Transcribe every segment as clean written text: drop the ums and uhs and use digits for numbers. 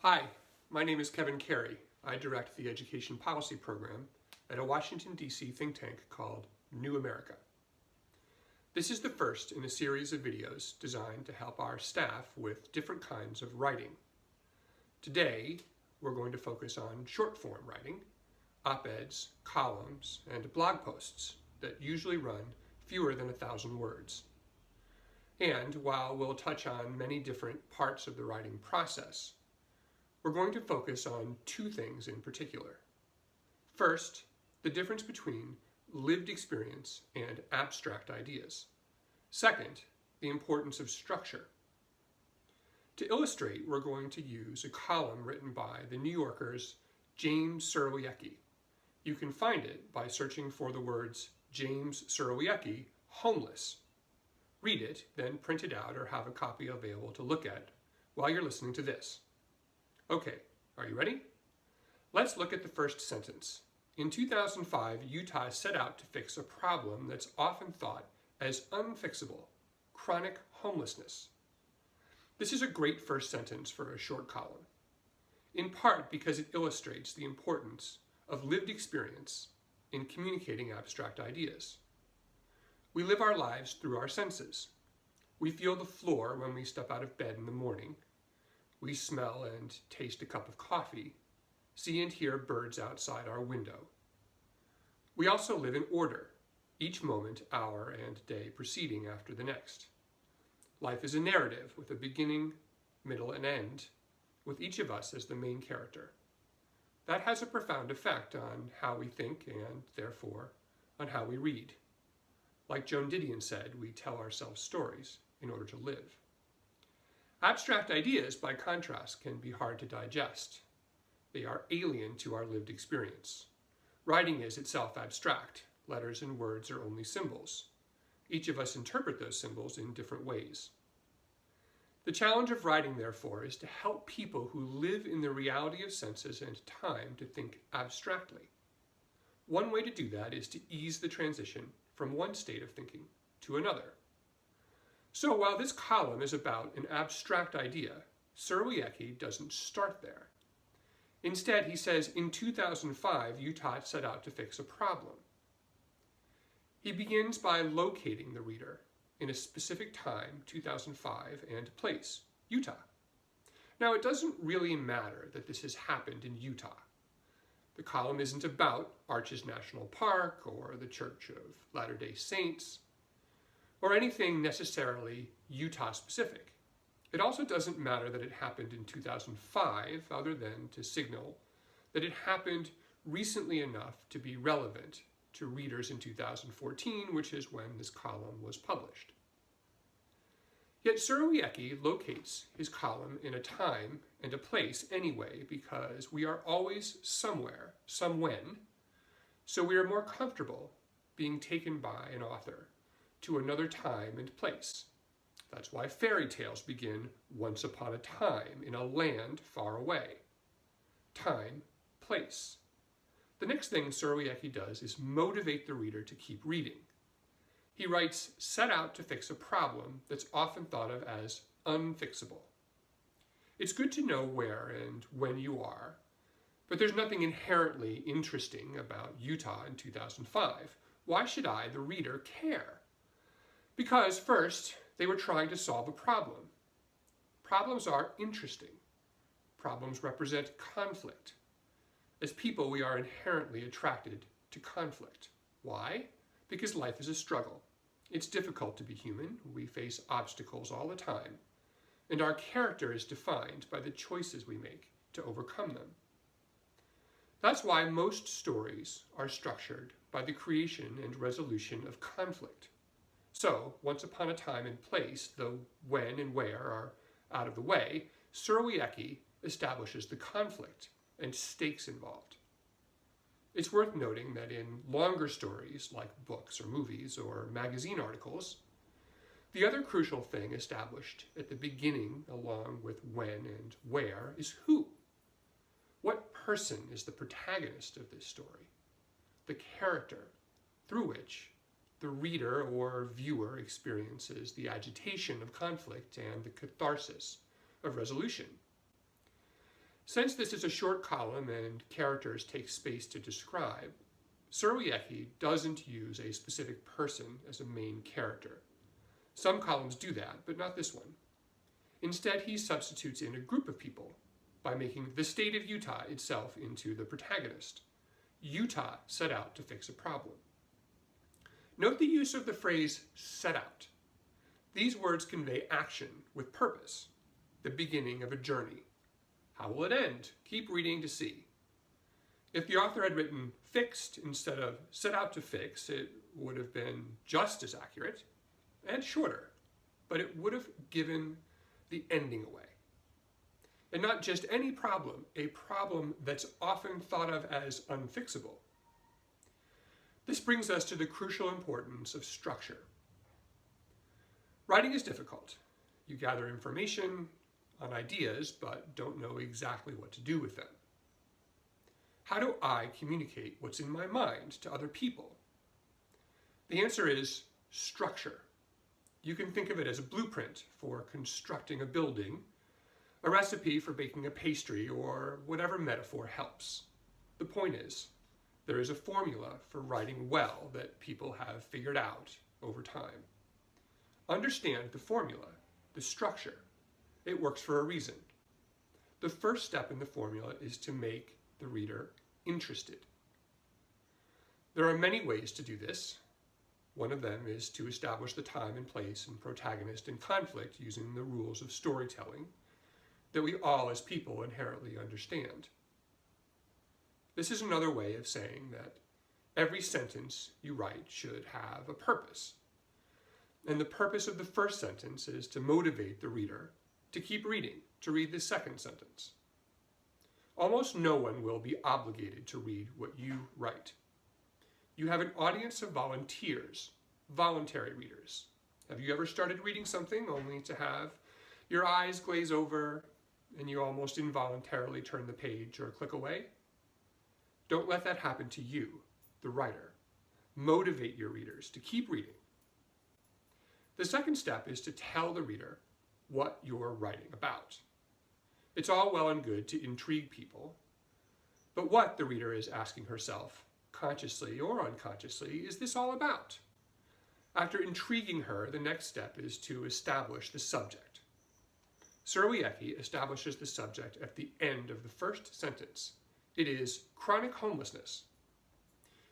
Hi, my name is Kevin Carey. I direct the education policy program at a Washington, D.C. think tank called New America. This is the first in a series of videos designed to help our staff with different kinds of writing. Today, we're going to focus on short-form writing, op-eds, columns, and blog posts that usually run fewer than 1,000 words. And while we'll touch on many different parts of the writing process, we're going to focus on two things in particular. First, the difference between lived experience and abstract ideas. Second, the importance of structure. To illustrate, we're going to use a column written by The New Yorker's James Surowiecki. You can find it by searching for the words James Surowiecki, homeless. Read it, then print it out or have a copy available to look at while you're listening to this. Okay, are you ready? Let's look at the first sentence. In 2005, Utah set out to fix a problem that's often thought as unfixable, chronic homelessness. This is a great first sentence for a short column, in part because it illustrates the importance of lived experience in communicating abstract ideas. We live our lives through our senses. We feel the floor when we step out of bed in the morning. We smell and taste a cup of coffee, see and hear birds outside our window. We also live in order, each moment, hour, and day proceeding after the next. Life is a narrative with a beginning, middle, and end, with each of us as the main character. That has a profound effect on how we think and, therefore, on how we read. Like Joan Didion said, we tell ourselves stories in order to live. Abstract ideas, by contrast, can be hard to digest. They are alien to our lived experience. Writing is itself abstract. Letters and words are only symbols. Each of us interpret those symbols in different ways. The challenge of writing, therefore, is to help people who live in the reality of senses and time to think abstractly. One way to do that is to ease the transition from one state of thinking to another. So while this column is about an abstract idea, Surowiecki doesn't start there. Instead, he says, in 2005, Utah set out to fix a problem. He begins by locating the reader in a specific time, 2005, and place, Utah. Now, it doesn't really matter that this has happened in Utah. The column isn't about Arches National Park or the Church of Latter-day Saints, or anything necessarily Utah-specific. It also doesn't matter that it happened in 2005, other than to signal that it happened recently enough to be relevant to readers in 2014, which is when this column was published. Yet Surowiecki locates his column in a time and a place anyway, because we are always somewhere, somewhen, so we are more comfortable being taken by an author to another time and place. That's why fairy tales begin once upon a time in a land far away. Time, place. The next thing Surowiecki does is motivate the reader to keep reading. He writes, set out to fix a problem that's often thought of as unfixable. It's good to know where and when you are, but there's nothing inherently interesting about Utah in 2005. Why should I, the reader, care? Because, first, they were trying to solve a problem. Problems are interesting. Problems represent conflict. As people, we are inherently attracted to conflict. Why? Because life is a struggle. It's difficult to be human. We face obstacles all the time. And our character is defined by the choices we make to overcome them. That's why most stories are structured by the creation and resolution of conflict. So, once upon a time and place, though when and where are out of the way, Surowiecki establishes the conflict and stakes involved. It's worth noting that in longer stories, like books or movies or magazine articles, the other crucial thing established at the beginning, along with when and where, is who. What person is the protagonist of this story? The character through which the reader or viewer experiences the agitation of conflict and the catharsis of resolution. Since this is a short column and characters take space to describe, Surowiecki doesn't use a specific person as a main character. Some columns do that, but not this one. Instead, he substitutes in a group of people by making the state of Utah itself into the protagonist. Utah set out to fix a problem. Note the use of the phrase set out. These words convey action with purpose, the beginning of a journey. How will it end? Keep reading to see. If the author had written fixed instead of set out to fix, it would have been just as accurate and shorter, but it would have given the ending away. And not just any problem, a problem that's often thought of as unfixable. This brings us to the crucial importance of structure. Writing is difficult. You gather information on ideas, but don't know exactly what to do with them. How do I communicate what's in my mind to other people? The answer is structure. You can think of it as a blueprint for constructing a building, a recipe for baking a pastry, or whatever metaphor helps. The point is, there is a formula for writing well that people have figured out over time. Understand the formula, the structure. It works for a reason. The first step in the formula is to make the reader interested. There are many ways to do this. One of them is to establish the time and place and protagonist and conflict using the rules of storytelling that we all as people inherently understand. This is another way of saying that every sentence you write should have a purpose. And the purpose of the first sentence is to motivate the reader to keep reading, to read the second sentence. Almost no one will be obligated to read what you write. You have an audience of volunteers, voluntary readers. Have you ever started reading something only to have your eyes glaze over and you almost involuntarily turn the page or click away? Don't let that happen to you, the writer. Motivate your readers to keep reading. The second step is to tell the reader what you're writing about. It's all well and good to intrigue people, but what, the reader is asking herself, consciously or unconsciously, is this all about? After intriguing her, the next step is to establish the subject. Surowiecki establishes the subject at the end of the first sentence. It is chronic homelessness.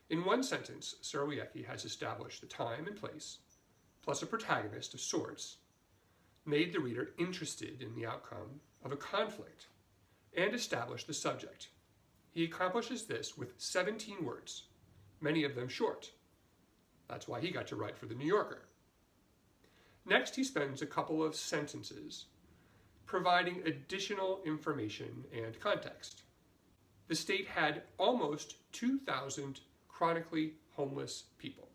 In one sentence, Surowiecki has established the time and place, plus a protagonist of sorts, made the reader interested in the outcome of a conflict, and established the subject. He accomplishes this with 17 words, many of them short. That's why he got to write for The New Yorker. Next, he spends a couple of sentences providing additional information and context. The state had almost 2,000 chronically homeless people,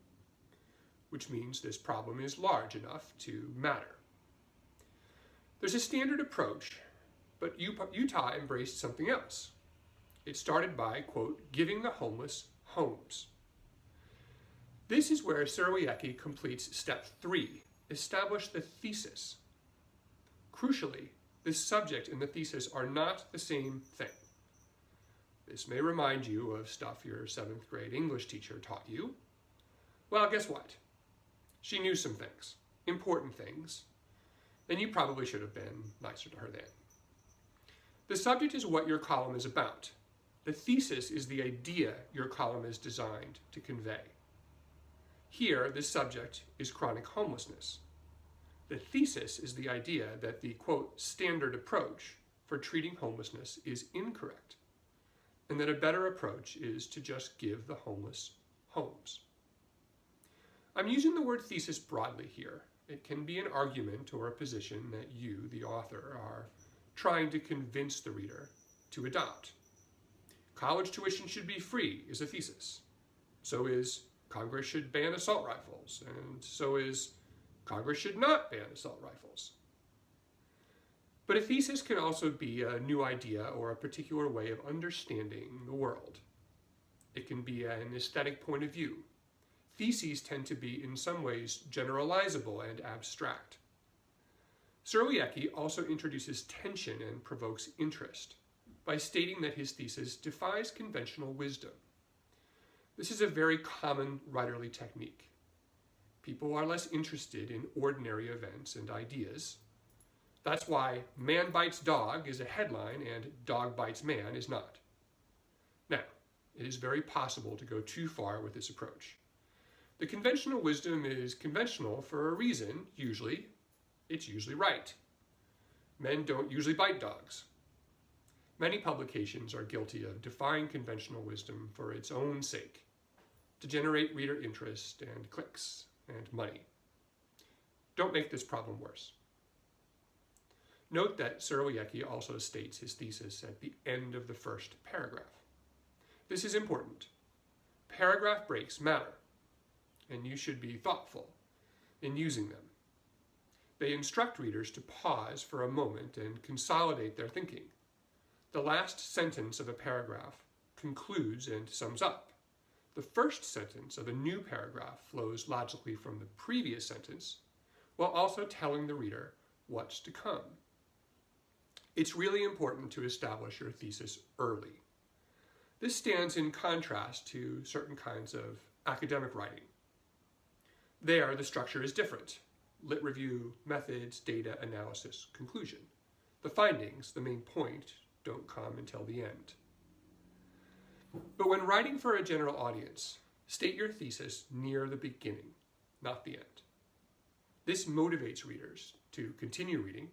which means this problem is large enough to matter. There's a standard approach, but Utah embraced something else. It started by, quote, giving the homeless homes. This is where Surowiecki completes step 3, establish the thesis. Crucially, the subject and the thesis are not the same thing. This may remind you of stuff your 7th grade English teacher taught you. Well, guess what? She knew some things, important things, and you probably should have been nicer to her then. The subject is what your column is about. The thesis is the idea your column is designed to convey. Here, the subject is chronic homelessness. The thesis is the idea that the, quote, standard approach for treating homelessness is incorrect, and that a better approach is to just give the homeless homes. I'm using the word thesis broadly here. It can be an argument or a position that you, the author, are trying to convince the reader to adopt. College tuition should be free is a thesis. So is Congress should ban assault rifles, and so is Congress should not ban assault rifles. But a thesis can also be a new idea or a particular way of understanding the world. It can be an aesthetic point of view. Theses tend to be in some ways generalizable and abstract. Surowiecki also introduces tension and provokes interest. by stating that his thesis defies conventional wisdom. This is a very common writerly technique. People are less interested in ordinary events and ideas. That's why "man bites dog" is a headline and "dog bites man" is not. Now, it is very possible to go too far with this approach. The conventional wisdom is conventional for a reason, usually. It's usually right. Men don't usually bite dogs. Many publications are guilty of defying conventional wisdom for its own sake, to generate reader interest and clicks and money. Don't make this problem worse. Note that Surowiecki also states his thesis at the end of the first paragraph. This is important. Paragraph breaks matter, and you should be thoughtful in using them. They instruct readers to pause for a moment and consolidate their thinking. The last sentence of a paragraph concludes and sums up. The first sentence of a new paragraph flows logically from the previous sentence, while also telling the reader what's to come. It's really important to establish your thesis early. This stands in contrast to certain kinds of academic writing. There, the structure is different. Lit review, methods, data, analysis, conclusion. The findings, the main point, don't come until the end. But when writing for a general audience, state your thesis near the beginning, not the end. This motivates readers to continue reading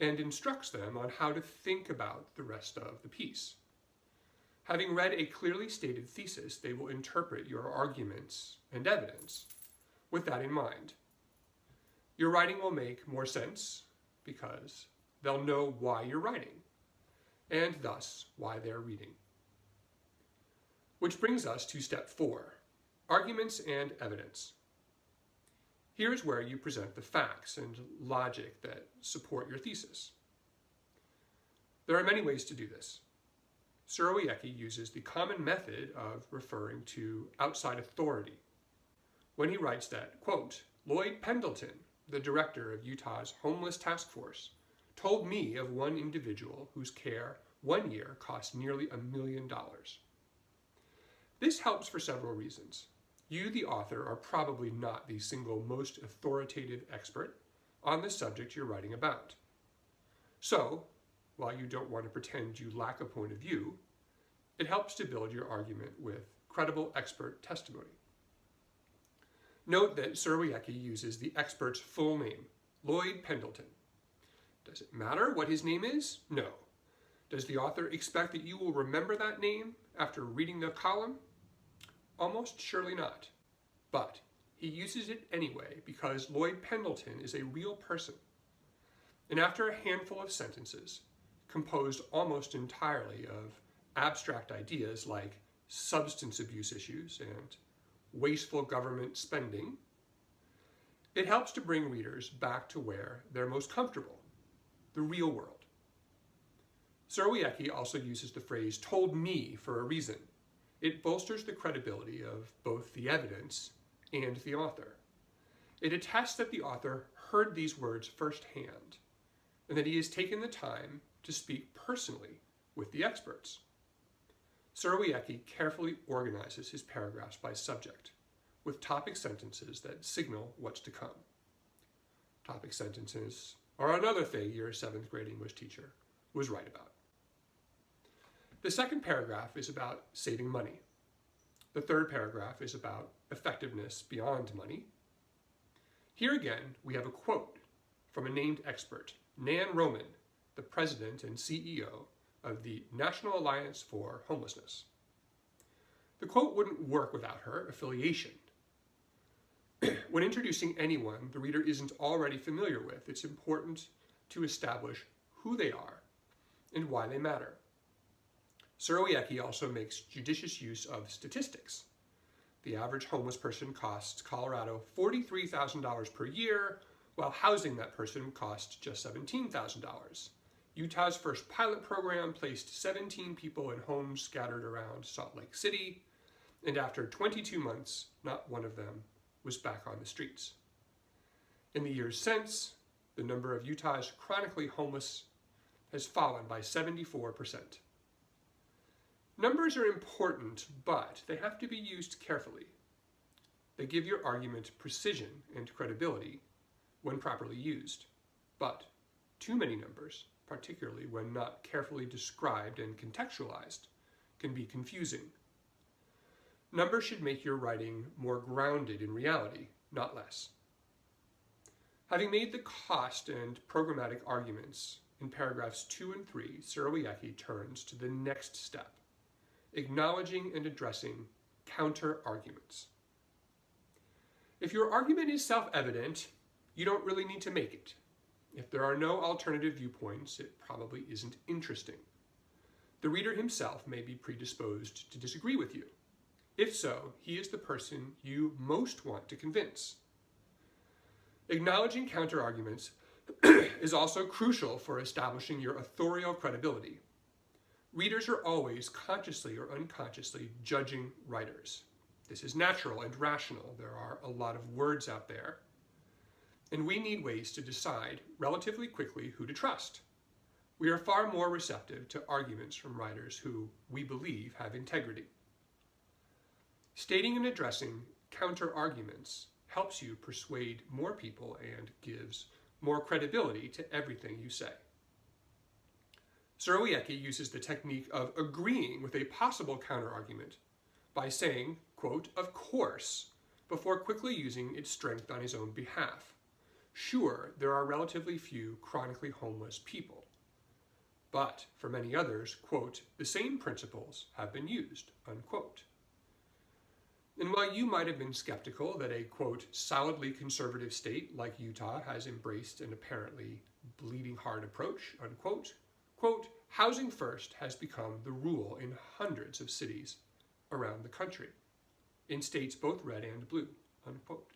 and instructs them on how to think about the rest of the piece. Having read a clearly stated thesis, they will interpret your arguments and evidence with that in mind. Your writing will make more sense because they'll know why you're writing, and thus why they're reading. Which brings us to step 4, arguments and evidence. Here's where you present the facts and logic that support your thesis. There are many ways to do this. Surowiecki uses the common method of referring to outside authority when he writes that, quote, "Lloyd Pendleton, the director of Utah's Homeless Task Force, told me of one individual whose care 1 year cost nearly $1 million. This helps for several reasons. You, the author, are probably not the single most authoritative expert on the subject you're writing about. So, while you don't want to pretend you lack a point of view, it helps to build your argument with credible expert testimony. Note that Surowiecki uses the expert's full name, Lloyd Pendleton. Does it matter what his name is? No. Does the author expect that you will remember that name after reading the column? Almost surely not. But he uses it anyway because Lloyd Pendleton is a real person. And after a handful of sentences, composed almost entirely of abstract ideas like substance abuse issues and wasteful government spending, it helps to bring readers back to where they're most comfortable, the real world. Surowiecki also uses the phrase "told me" for a reason. It bolsters the credibility of both the evidence and the author. It attests that the author heard these words firsthand, and that he has taken the time to speak personally with the experts. Surowiecki carefully organizes his paragraphs by subject, with topic sentences that signal what's to come. Topic sentences are another thing your 7th grade English teacher was right about. The second paragraph is about saving money. The third paragraph is about effectiveness beyond money. Here again, we have a quote from a named expert, Nan Roman, the president and CEO of the National Alliance for Homelessness. The quote wouldn't work without her affiliation. When introducing anyone the reader isn't already familiar with, it's important to establish who they are and why they matter. Surowiecki also makes judicious use of statistics. The average homeless person costs Colorado $43,000 per year, while housing that person costs just $17,000. Utah's first pilot program placed 17 people in homes scattered around Salt Lake City, and after 22 months, not one of them was back on the streets. In the years since, the number of Utah's chronically homeless has fallen by 74%. Numbers are important, but they have to be used carefully. They give your argument precision and credibility when properly used, but too many numbers, particularly when not carefully described and contextualized, can be confusing. Numbers should make your writing more grounded in reality, not less. Having made the cost and programmatic arguments in paragraphs 2 and 3, Surowiecki turns to the next step, acknowledging and addressing counter-arguments. If your argument is self-evident, you don't really need to make it. If there are no alternative viewpoints, it probably isn't interesting. The reader himself may be predisposed to disagree with you. If so, he is the person you most want to convince. Acknowledging counter-arguments is also crucial for establishing your authorial credibility. Readers are always consciously or unconsciously judging writers. This is natural and rational. There are a lot of words out there, and we need ways to decide relatively quickly who to trust. We are far more receptive to arguments from writers who we believe have integrity. Stating and addressing counter-arguments helps you persuade more people and gives more credibility to everything you say. Surowiecki uses the technique of agreeing with a possible counter-argument by saying, quote, "of course," before quickly using its strength on his own behalf. Sure, there are relatively few chronically homeless people, but for many others, quote, "the same principles have been used," unquote. And while you might have been skeptical that a, quote, "solidly conservative state like Utah has embraced an apparently bleeding heart approach," unquote, quote, "housing first has become the rule in hundreds of cities around the country, in states both red and blue," unquote.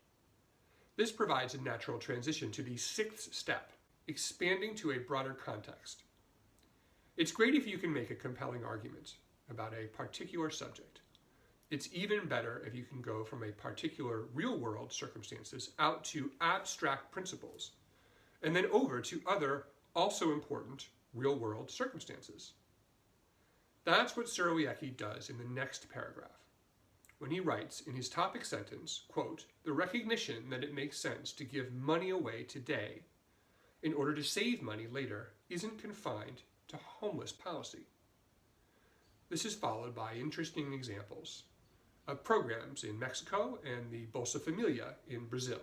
This provides a natural transition to the sixth step, expanding to a broader context. It's great if you can make a compelling argument about a particular subject. It's even better if you can go from a particular real-world circumstances out to abstract principles, and then over to other also important real-world circumstances. That's what Surowiecki does in the next paragraph, when he writes in his topic sentence, quote, "the recognition that it makes sense to give money away today in order to save money later isn't confined to homeless policy." This is followed by interesting examples of programs in Mexico and the Bolsa Familia in Brazil.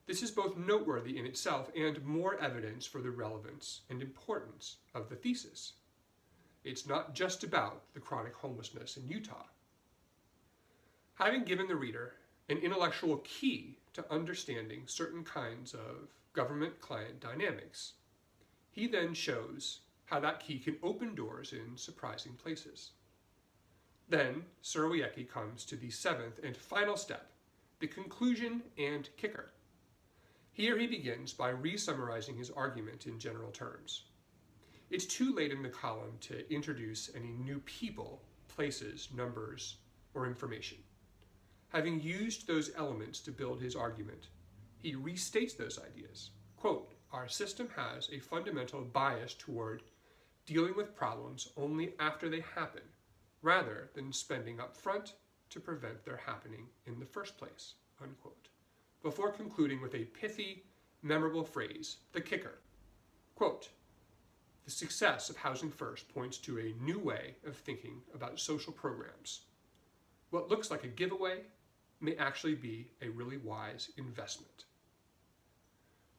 This is both noteworthy in itself and more evidence for the relevance and importance of the thesis. It's not just about the chronic homelessness in Utah. Having given the reader an intellectual key to understanding certain kinds of government-client dynamics, he then shows how that key can open doors in surprising places. Then, Surowiecki comes to the seventh and final step, the conclusion and kicker. Here he begins by re-summarizing his argument in general terms. It's too late in the column to introduce any new people, places, numbers, or information. Having used those elements to build his argument, he restates those ideas. Quote, "our system has a fundamental bias toward dealing with problems only after they happen, rather than spending up front to prevent their happening in the first place," unquote, before concluding with a pithy, memorable phrase, the kicker. Quote, "the success of Housing First points to a new way of thinking about social programs. What looks like a giveaway may actually be a really wise investment."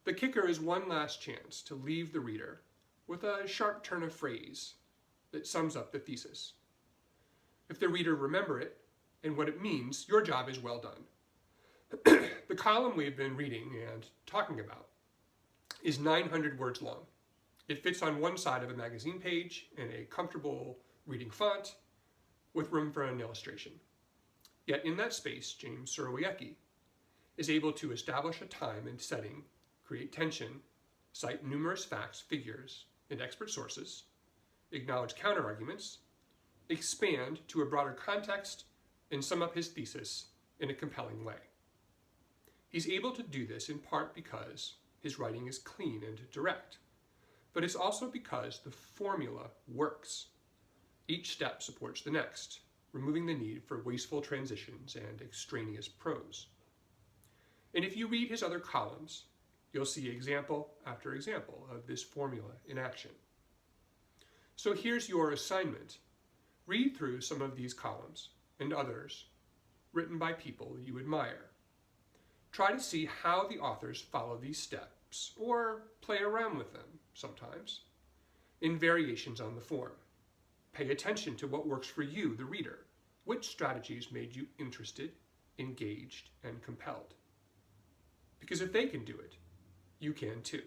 The kicker is one last chance to leave the reader with a sharp turn of phrase that sums up the thesis. If the reader remember it and what it means, your job is well done. The column we've been reading and talking about is 900 words long. It fits on one side of a magazine page in a comfortable reading font with room for an illustration. Yet in that space, James Surowiecki is able to establish a time and setting, create tension, cite numerous facts, figures, and expert sources, acknowledge counterarguments, expand to a broader context, and sum up his thesis in a compelling way. He's able to do this in part because his writing is clean and direct. but it's also because the formula works. Each step supports the next, removing the need for wasteful transitions and extraneous prose. And if you read his other columns, you'll see example after example of this formula in action. So here's your assignment. Read through some of these columns and others written by people you admire. Try to see how the authors follow these steps, or play around with them sometimes, in variations on the form. Pay attention to what works for you, the reader. Which strategies made you interested, engaged, and compelled? Because if they can do it, you can too.